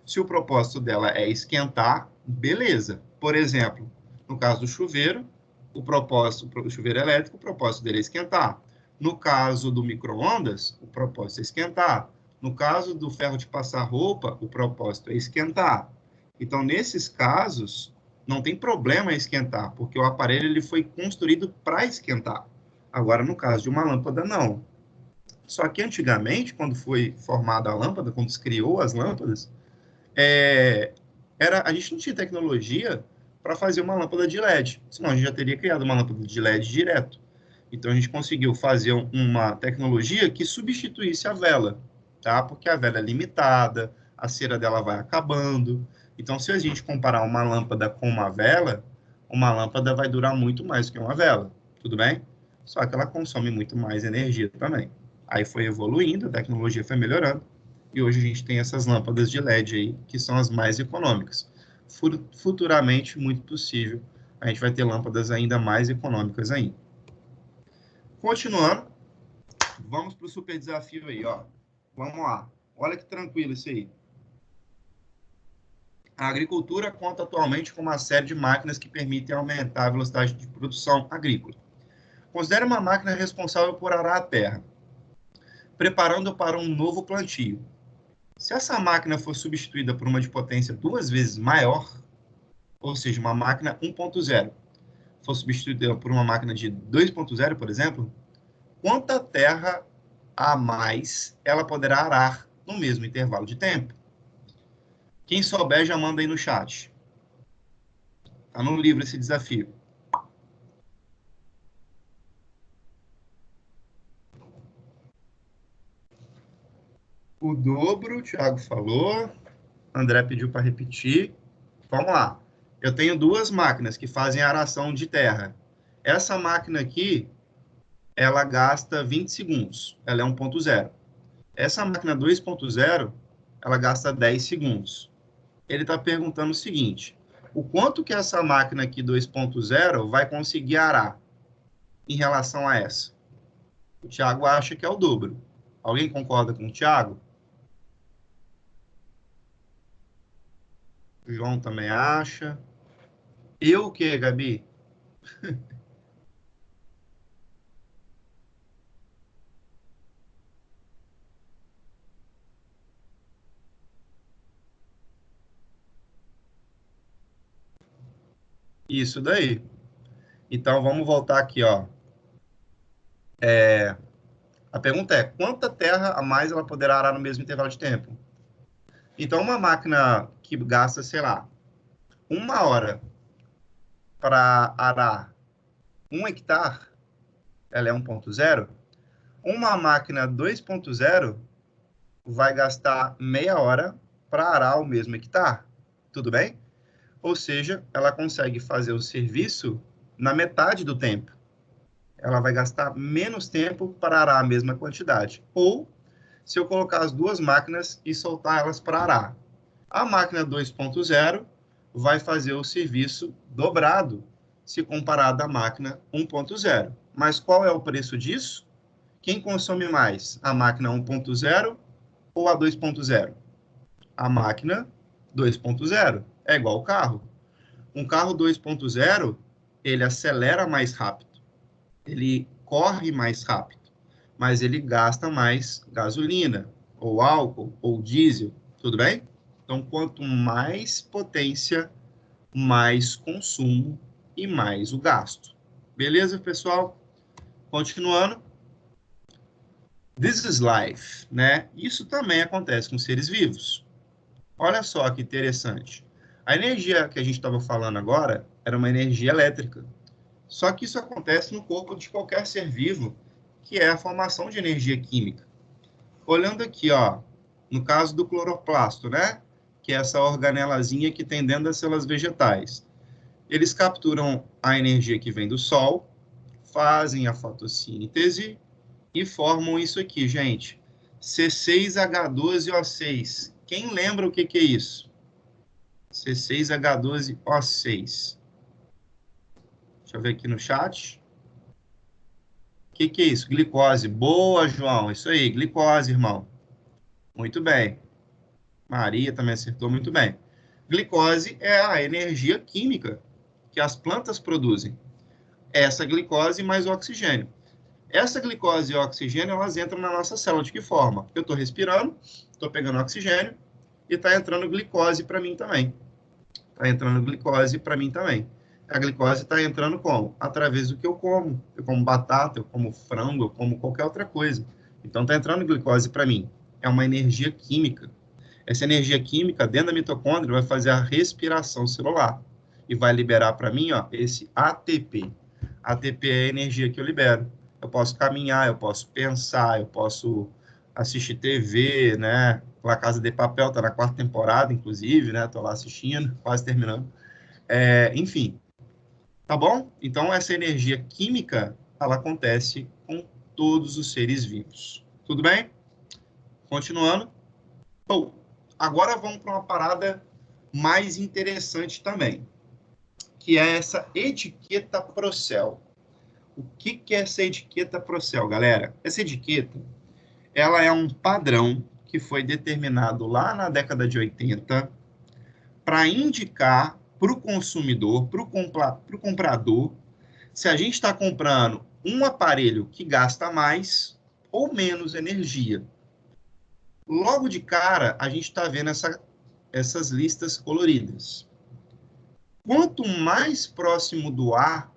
Se o propósito dela é esquentar, beleza. Por exemplo, no caso do chuveiro, o propósito do chuveiro elétrico, o propósito dele é esquentar. No caso do micro-ondas, o propósito é esquentar. No caso do ferro de passar roupa, o propósito é esquentar. Então, nesses casos, não tem problema esquentar, porque o aparelho ele foi construído para esquentar. Agora, no caso de uma lâmpada, não. Só que antigamente, quando foi formada a lâmpada, quando se criou as lâmpadas, a gente não tinha tecnologia para fazer uma lâmpada de LED, senão a gente já teria criado uma lâmpada de LED direto. Então a gente conseguiu fazer uma tecnologia que substituísse a vela, tá? Porque a vela é limitada, a cera dela vai acabando. Então, se a gente comparar uma lâmpada com uma vela, uma lâmpada vai durar muito mais do que uma vela, tudo bem? Só que ela consome muito mais energia também. Aí foi evoluindo, a tecnologia foi melhorando, e hoje a gente tem essas lâmpadas de LED aí, que são as mais econômicas. Futuramente, muito possível, a gente vai ter lâmpadas ainda mais econômicas ainda. Continuando, vamos para o super desafio aí, ó. Vamos lá. Olha que tranquilo isso aí. A agricultura conta atualmente com uma série de máquinas que permitem aumentar a velocidade de produção agrícola. Considere uma máquina responsável por arar a terra, preparando para um novo plantio. Se essa máquina for substituída por uma de potência 2 vezes maior, ou seja, uma máquina 1.0, for substituída por uma máquina de 2.0, por exemplo, quanta terra a mais ela poderá arar no mesmo intervalo de tempo? Quem souber já manda aí no chat. Está no livro esse desafio. O dobro, o Thiago falou. André pediu para repetir. Vamos lá. Eu tenho duas máquinas que fazem aração de terra. Essa máquina aqui, ela gasta 20 segundos. Ela é 1.0. Essa máquina 2.0, ela gasta 10 segundos. Ele está perguntando o seguinte: o quanto que essa máquina aqui 2.0 vai conseguir arar em relação a essa? O Thiago acha que é o dobro. Alguém concorda com o Thiago? O João também acha. Eu o quê, Gabi? Isso daí. Então, vamos voltar aqui, ó. A pergunta é, quanta terra a mais ela poderá arar no mesmo intervalo de tempo? Então, uma máquina que gasta, sei lá, 1 hora para arar 1 hectare, ela é 1.0. Uma máquina 2.0 vai gastar meia hora para arar o mesmo hectare. Tudo bem? Ou seja, ela consegue fazer o serviço na metade do tempo. Ela vai gastar menos tempo para arar a mesma quantidade. Ou, se eu colocar as duas máquinas e soltar elas para arar, a máquina 2.0 vai fazer o serviço dobrado se comparado à máquina 1.0. Mas qual é o preço disso? Quem consome mais, a máquina 1.0 ou a 2.0? A máquina 2.0. É igual ao carro. Um carro 2.0, ele acelera mais rápido, ele corre mais rápido, mas ele gasta mais gasolina, ou álcool, ou diesel, tudo bem? Então, quanto mais potência, mais consumo e mais o gasto. Beleza, pessoal? Continuando. This is life, né? Isso também acontece com seres vivos. Olha só que interessante. A energia que a gente estava falando agora era uma energia elétrica. Só que isso acontece no corpo de qualquer ser vivo, que é a formação de energia química. Olhando aqui, ó, no caso do cloroplasto, né? Que é essa organelazinha que tem dentro das células vegetais. Eles capturam a energia que vem do sol, fazem a fotossíntese e formam isso aqui, gente. C6H12O6. Quem lembra o que é isso? C6H12O6. Deixa eu ver aqui no chat. O que é isso? Glicose. Boa, João. Isso aí, glicose, irmão. Muito bem. Maria também acertou muito bem. Glicose é a energia química que as plantas produzem. Essa glicose mais o oxigênio. Essa glicose e o oxigênio, elas entram na nossa célula. De que forma? Eu estou respirando, estou pegando oxigênio e está entrando glicose para mim também. Está entrando glicose para mim também. A glicose está entrando como? Através do que eu como. Eu como batata, eu como frango, eu como qualquer outra coisa. Então, está entrando glicose para mim. É uma energia química. Essa energia química, dentro da mitocôndria, vai fazer a respiração celular. E vai liberar para mim, ó, esse ATP. ATP é a energia que eu libero. Eu posso caminhar, eu posso pensar, eu posso assistir TV, né? La Casa de Papel está na 4ª temporada, inclusive, né? Estou lá assistindo, quase terminando. Enfim, tá bom? Então, essa energia química, ela acontece com todos os seres vivos. Tudo bem? Continuando. Bom, agora vamos para uma parada mais interessante também, que é essa etiqueta Procel. O que é essa etiqueta Procel, galera? Essa etiqueta, ela é um padrão que foi determinado lá na década de 80 para indicar para o consumidor, para o comprador, se a gente está comprando um aparelho que gasta mais ou menos energia. Logo de cara, a gente está vendo essas listas coloridas. Quanto mais próximo do ar,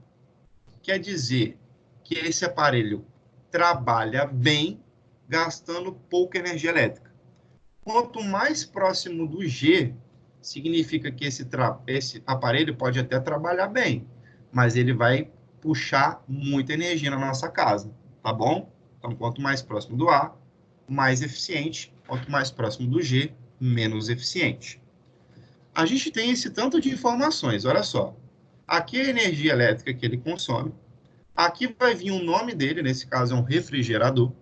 quer dizer que esse aparelho trabalha bem, gastando pouca energia elétrica. Quanto mais próximo do G, significa que esse aparelho pode até trabalhar bem, mas ele vai puxar muita energia na nossa casa, tá bom? Então, quanto mais próximo do A, mais eficiente Quanto mais próximo do G, menos eficiente. A gente tem esse tanto de informações, olha só. Aqui é a energia elétrica que ele consome. Aqui vai vir o nome dele, nesse caso é um refrigerador.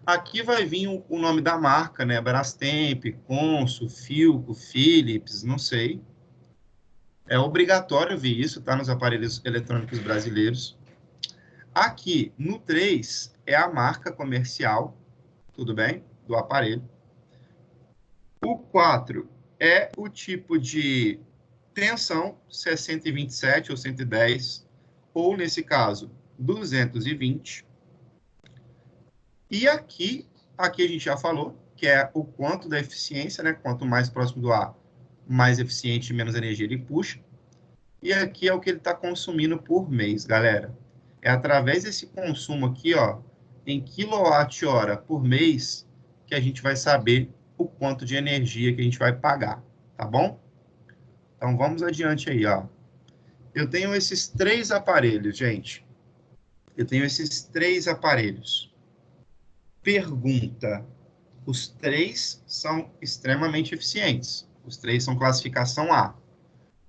Aqui vai vir o nome da marca, né? Brastemp, Consul, Philco, Philips, não sei. É obrigatório ver isso, tá? Nos aparelhos eletrônicos brasileiros. Aqui, no 3, é a marca comercial, tudo bem? Do aparelho. O 4 é o tipo de tensão, se é 127 ou 110, ou, nesse caso, 220. E aqui a gente já falou, que é o quanto da eficiência, né? Quanto mais próximo do A, mais eficiente e menos energia ele puxa. E aqui é o que ele está consumindo por mês, galera. É através desse consumo aqui, ó, em quilowatt-hora por mês, que a gente vai saber o quanto de energia que a gente vai pagar, tá bom? Então, vamos adiante aí, ó. Eu tenho esses 3 aparelhos, gente. Eu tenho esses 3 aparelhos. Pergunta. Os 3 são extremamente eficientes. Os 3 são classificação A.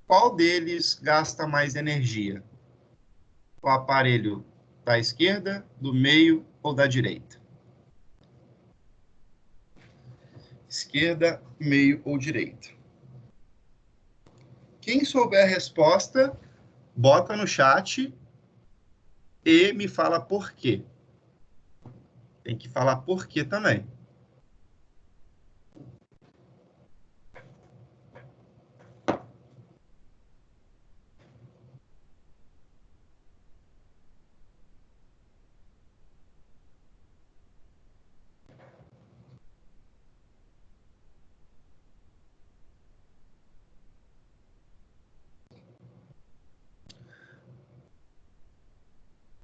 Qual deles gasta mais energia? O aparelho da esquerda, do meio ou da direita? Esquerda, meio ou direita? Quem souber a resposta, bota no chat e me fala por quê. Tem que falar por quê também.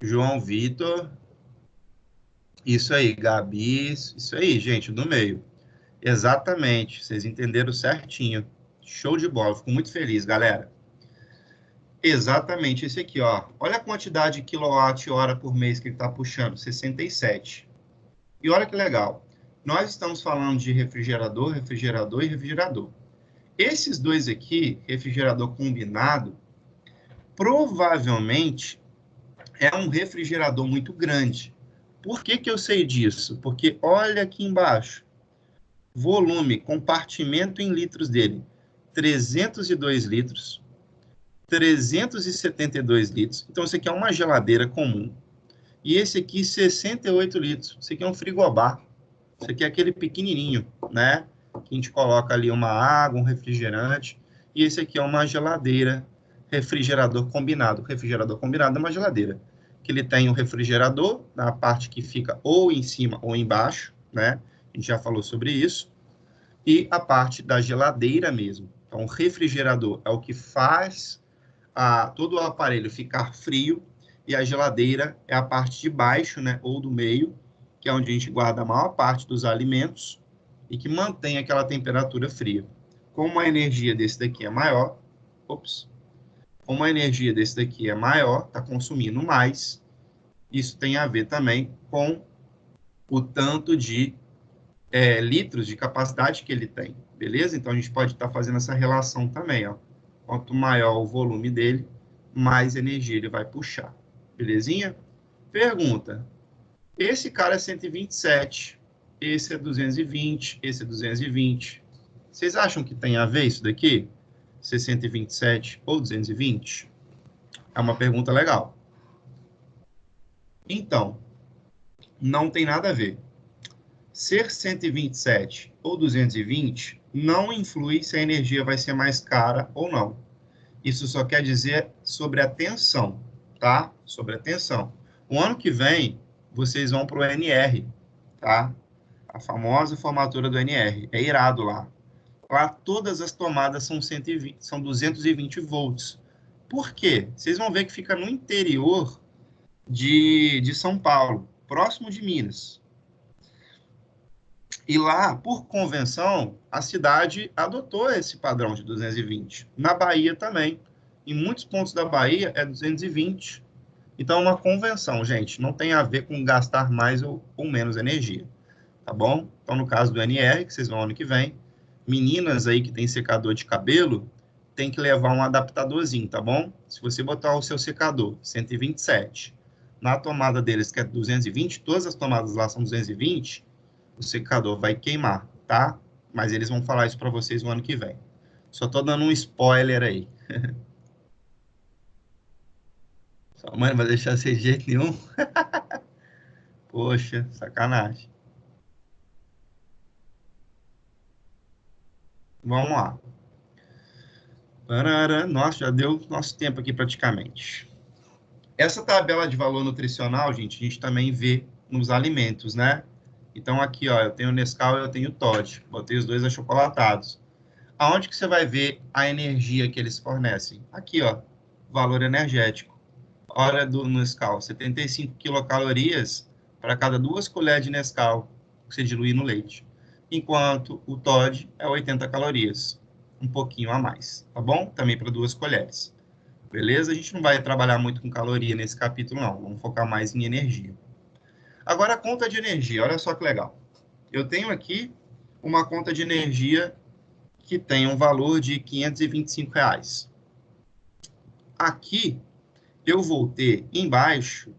João Vitor. Isso aí, Gabi. Isso aí, gente, do meio. Exatamente. Vocês entenderam certinho. Show de bola. Fico muito feliz, galera. Exatamente esse aqui, ó. Olha a quantidade de quilowatt-hora por mês que ele está puxando, 67. E olha que legal. Nós estamos falando de refrigerador, refrigerador e refrigerador. Esses dois aqui, refrigerador combinado, provavelmente é um refrigerador muito grande. Por que que eu sei disso? Porque olha aqui embaixo. Volume, compartimento em litros dele, 302 litros. 372 litros. Então, esse aqui é uma geladeira comum. E esse aqui, 68 litros. Esse aqui é um frigobar. Esse aqui é aquele pequenininho, né? Que a gente coloca ali uma água, um refrigerante. E esse aqui é uma geladeira, refrigerador combinado. Refrigerador combinado é uma geladeira. Que ele tem um refrigerador, na parte que fica ou em cima ou embaixo, né? A gente já falou sobre isso. E a parte da geladeira mesmo. Então, o refrigerador é o que faz todo o aparelho ficar frio, e a geladeira é a parte de baixo, né, ou do meio, que é onde a gente guarda a maior parte dos alimentos e que mantém aquela temperatura fria. Como a energia desse daqui é maior, como a energia desse daqui é maior, está consumindo mais, isso tem a ver também com o tanto de litros de capacidade que ele tem, beleza? Então, a gente pode estar fazendo essa relação também, ó. Quanto maior o volume dele, mais energia ele vai puxar. Belezinha? Pergunta. Esse cara é 127, esse é 220, esse é 220. Vocês acham que tem a ver isso daqui? Ser 127 ou 220? É uma pergunta legal. Então, não tem nada a ver. Ser 127 ou 220 não influi se a energia vai ser mais cara ou não. Isso só quer dizer sobre a tensão, tá? Sobre a tensão. O ano que vem, vocês vão para o NR, tá? A famosa formatura do NR. É irado lá. Lá todas as tomadas são 120, são 220 volts. Por quê? Vocês vão ver que fica no interior de São Paulo, próximo de Minas. E lá, por convenção, a cidade adotou esse padrão de 220. Na Bahia também. Em muitos pontos da Bahia é 220. Então, é uma convenção, gente. Não tem a ver com gastar mais ou menos energia. tá bom? Então, no caso do NR, que vocês vão ano que vem, meninas aí que tem secador de cabelo, tem que levar um adaptadorzinho, tá bom? Se você botar o seu secador 127, na tomada deles, que é 220, todas as tomadas lá são 220, o secador vai queimar, tá? Mas eles vão falar isso para vocês no ano que vem. Só tô dando um spoiler aí. Sua mãe não vai deixar sem jeito nenhum? Poxa, sacanagem. Vamos lá. Nossa, já deu nosso tempo aqui praticamente. Essa tabela de valor nutricional, gente, a gente também vê nos alimentos, né? Então, aqui, ó, eu tenho o Nescau e eu tenho o Toddy. Botei os dois achocolatados. Aonde que você vai ver a energia que eles fornecem? Aqui, ó, valor energético. Hora do Nescau, 75 quilocalorias para cada 2 colheres de Nescau que você diluir no leite. Enquanto o Toddy é 80 calorias, um pouquinho a mais, tá bom? Também para 2 colheres. Beleza? A gente não vai trabalhar muito com caloria nesse capítulo, não. Vamos focar mais em energia. Agora, a conta de energia. Olha só que legal. Eu tenho aqui uma conta de energia que tem um valor de R$ 525. Aqui, eu vou ter embaixo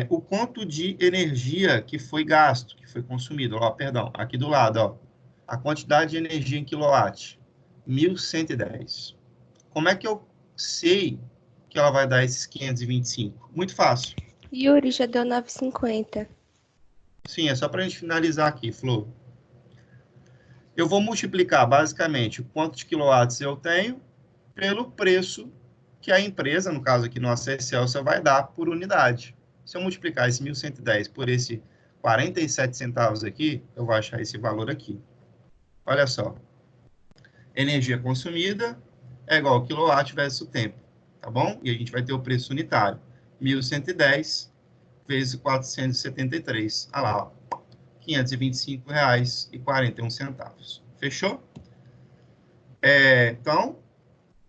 o quanto de energia que foi gasto, que foi consumido. Ó, perdão, aqui do lado, ó, a quantidade de energia em quilowatt, 1.110. Como é que eu sei que ela vai dar esses 525? Muito fácil. Yuri já deu 9,50. Sim, é só para a gente finalizar aqui, Flor. Eu vou multiplicar, basicamente, o quanto de quilowatts eu tenho pelo preço que a empresa, no caso aqui no Celsius, vai dar por unidade. Se eu multiplicar esse 1.110 por esse 47 centavos aqui, eu vou achar esse valor aqui. Olha só. Energia consumida é igual ao quilowatt vezes o tempo, tá bom? E a gente vai ter o preço unitário. 1.110 vezes 473. Ah lá, ó. R$ 525,41. Fechou? Então,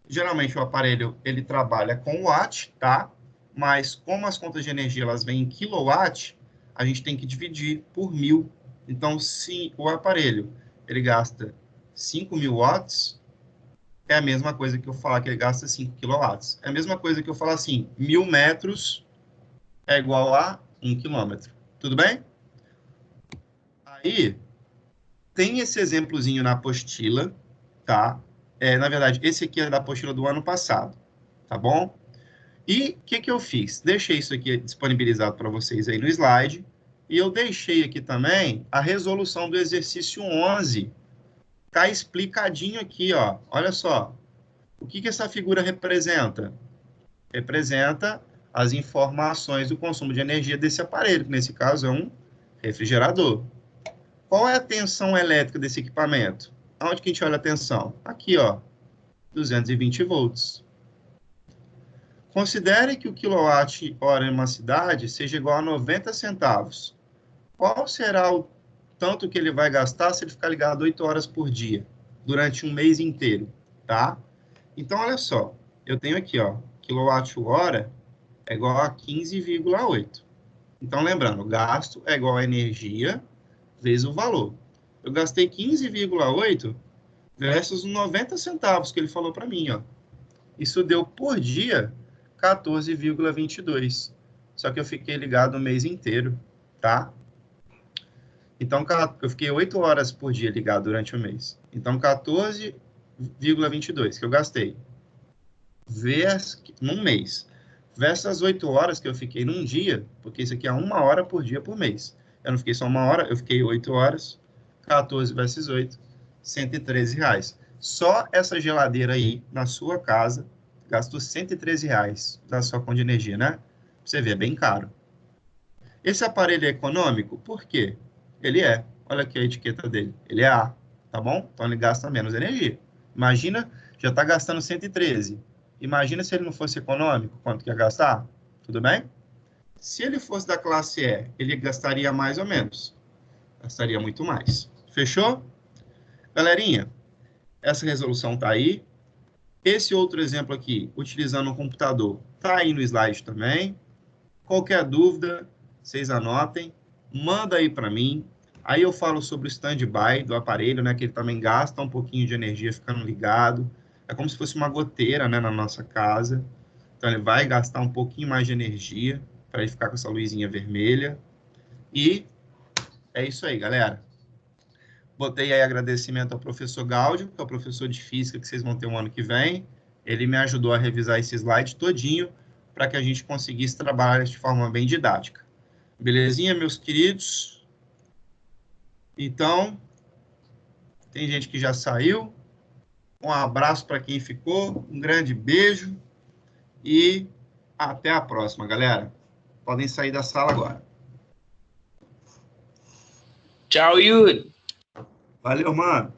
geralmente o aparelho ele trabalha com watt, tá? Mas como as contas de energia elas vêm em quilowatt, a gente tem que dividir por 1.000. Então, se o aparelho ele gasta 5.000 watts, é a mesma coisa que eu falar que ele gasta 5 quilowatts. É a mesma coisa que eu falar assim, 1.000 metros é igual a 1 quilômetro. Tudo bem? Aí, tem esse exemplozinho na apostila, tá? Na verdade, esse aqui é da apostila do ano passado, tá bom? E o que eu fiz? Deixei isso aqui disponibilizado para vocês aí no slide, e eu deixei aqui também a resolução do exercício 11. Tá explicadinho aqui, ó. Olha só. O que essa figura representa? Representa as informações do consumo de energia desse aparelho, que nesse caso é um refrigerador. Qual é a tensão elétrica desse equipamento? Onde que a gente olha a tensão? Aqui, ó, 220 volts. Considere que o quilowatt-hora em uma cidade seja igual a 90 centavos. Qual será o tanto que ele vai gastar se ele ficar ligado 8 horas por dia, durante um mês inteiro, tá? Então, olha só, eu tenho aqui, ó, quilowatt-hora é igual a 15,8. Então, lembrando, gasto é igual a energia vezes o valor. Eu gastei 15,8 versus os 90 centavos que ele falou para mim, ó. Isso deu por dia 14,22. Só que eu fiquei ligado o mês inteiro, tá? Então, eu fiquei 8 horas por dia ligado durante o mês. Então, 14,22 que eu gastei num mês. Versus as 8 horas que eu fiquei num dia, porque isso aqui é 1 hora por dia por mês. Eu não fiquei só 1 hora, eu fiquei 8 horas, 14 vezes 8, R$ 113. Só essa geladeira aí, na sua casa, gastou R$ 113 da sua conta de energia, né? Pra você ver, é bem caro. Esse aparelho é econômico? Por quê? Ele é. Olha aqui a etiqueta dele. Ele é A, tá bom? Então ele gasta menos energia. Imagina, já está gastando 113. Imagina se ele não fosse econômico, quanto que ia gastar? Tudo bem? Se ele fosse da classe E, ele gastaria mais ou menos? Gastaria muito mais. Fechou? Galerinha, essa resolução está aí. Esse outro exemplo aqui, utilizando um computador, está aí no slide também. Qualquer dúvida, vocês anotem. manda aí para mim. Aí eu falo sobre o stand-by do aparelho, né, que ele também gasta um pouquinho de energia ficando ligado. É como se fosse uma goteira, né, na nossa casa. Então ele vai gastar um pouquinho mais de energia para ele ficar com essa luzinha vermelha. E é isso aí, galera. Botei aí agradecimento ao professor Gáudio, que é o professor de física que vocês vão ter um ano que vem. Ele me ajudou a revisar esse slide todinho para que a gente conseguisse trabalhar de forma bem didática. Belezinha, meus queridos? Então, tem gente que já saiu. Um abraço para quem ficou, um grande beijo e até a próxima, galera. Podem sair da sala agora. Tchau, Yuri. Valeu, mano.